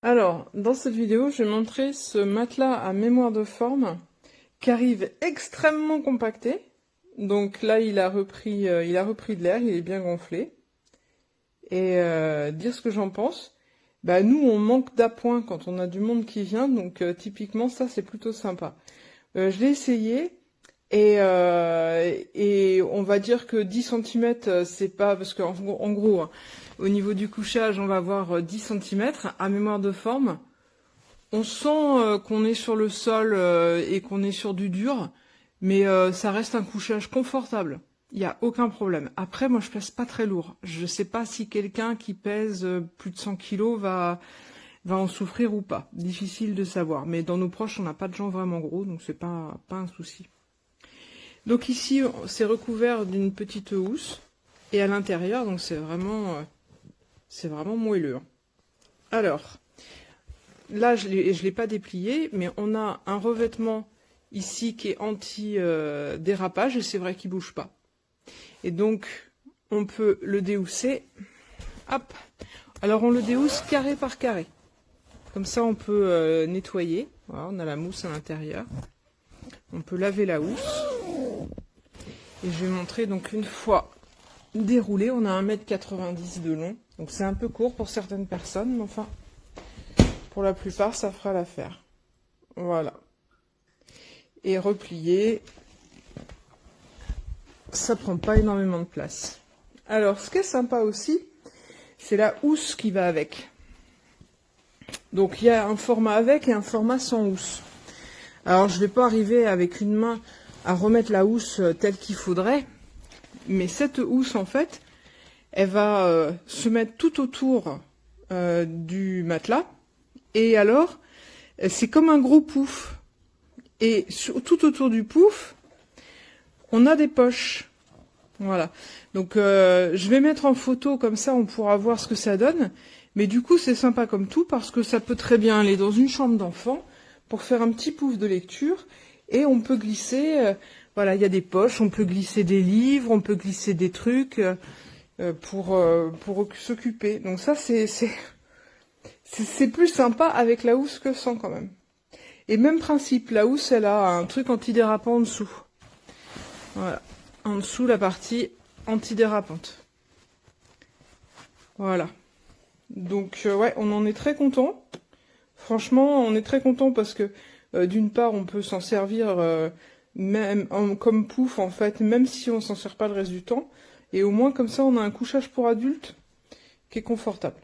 Alors, dans cette vidéo, je vais montrer ce matelas à mémoire de forme qui arrive extrêmement compacté. Donc là, il a repris de l'air, il est bien gonflé. Et dire ce que j'en pense. Bah nous, on manque d'appoint quand on a du monde qui vient, donc typiquement ça, c'est plutôt sympa. Je l'ai essayé et on va dire que 10 cm, c'est pas parce qu'en gros, hein, au niveau du couchage, on va avoir 10 cm à mémoire de forme. On sent qu'on est sur le sol et qu'on est sur du dur, mais ça reste un couchage confortable. Il n'y a aucun problème. Après, moi, je pèse pas très lourd. Je sais pas si quelqu'un qui pèse plus de 100 kg va en souffrir ou pas. Difficile de savoir. Mais dans nos proches, on n'a pas de gens vraiment gros, donc c'est pas un souci. Donc ici, c'est recouvert d'une petite housse. Et à l'intérieur, donc c'est vraiment moelleux. Alors, là, je l'ai pas déplié, mais on a un revêtement ici qui est anti-dérapage, et c'est vrai qu'il bouge pas. Et donc, on peut le déhousser. Hop. Alors, on le déhousse carré par carré. Comme ça, on peut nettoyer. Voilà, on a la mousse à l'intérieur. On peut laver la housse. Et je vais montrer, donc, une fois déroulé, on a 1,90 m de long. Donc, c'est un peu court pour certaines personnes, mais enfin, pour la plupart, ça fera l'affaire. Voilà. Et replié. Ça prend pas énormément de place. Alors, ce qui est sympa aussi, c'est la housse qui va avec. Donc, il y a un format avec et un format sans housse. Alors, je vais pas arriver avec une main à remettre la housse telle qu'il faudrait, mais cette housse, en fait, elle va se mettre tout autour du matelas, et alors, c'est comme un gros pouf. Et tout autour du pouf, on a des poches. Voilà. Donc je vais mettre en photo, comme ça on pourra voir ce que ça donne. Mais du coup c'est sympa comme tout parce que ça peut très bien aller dans une chambre d'enfant pour faire un petit pouf de lecture. Et on peut glisser, voilà, il y a des poches, on peut glisser des livres, on peut glisser des trucs pour s'occuper. Donc ça c'est plus sympa avec la housse que sans quand même. Et même principe, la housse elle a un truc antidérapant en dessous. Voilà, en dessous la partie antidérapante. Voilà. Donc ouais, on en est très content. Franchement, on est très content parce que d'une part, on peut s'en servir même comme pouf en fait, même si on s'en sert pas le reste du temps. Et au moins comme ça, on a un couchage pour adultes qui est confortable.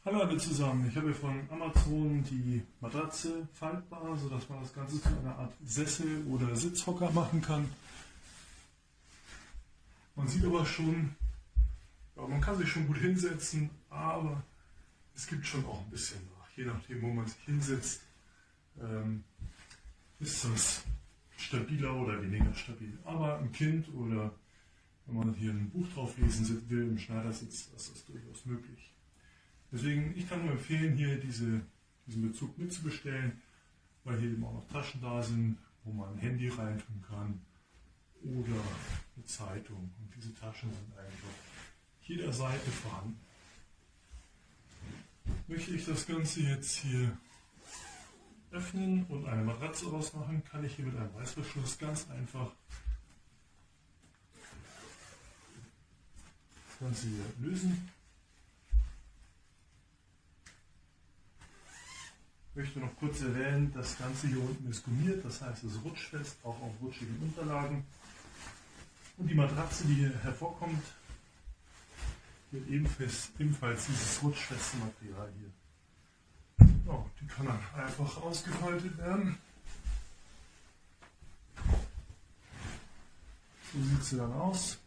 Hallo alle zusammen, ich habe hier von Amazon die Matratze faltbar, sodass man das Ganze zu einer Art Sessel oder Sitzhocker machen kann. Man sieht aber schon, ja, man kann sich schon gut hinsetzen, aber es gibt schon auch ein bisschen nach. Je nachdem, wo man sich hinsetzt, ist das stabiler oder weniger stabil. Aber ein Kind oder wenn man hier ein Buch drauf lesen will im Schneidersitz, das ist durchaus möglich. Deswegen, ich kann nur empfehlen, hier diesen Bezug mitzubestellen, weil hier eben auch noch Taschen da sind, wo man ein Handy reintun kann oder eine Zeitung. Und diese Taschen sind eigentlich auf jeder Seite vorhanden. Möchte ich das Ganze jetzt hier öffnen und eine Matratze rausmachen, kann ich hier mit einem Reißverschluss ganz einfach das Ganze hier lösen. Ich möchte noch kurz erwähnen, das Ganze hier unten ist gummiert, das heißt es ist rutschfest, auch auf rutschigen Unterlagen. Und die Matratze, die hier hervorkommt, wird ebenfalls dieses rutschfeste Material hier. Ja, die kann dann einfach ausgefaltet werden. So sieht sie dann aus.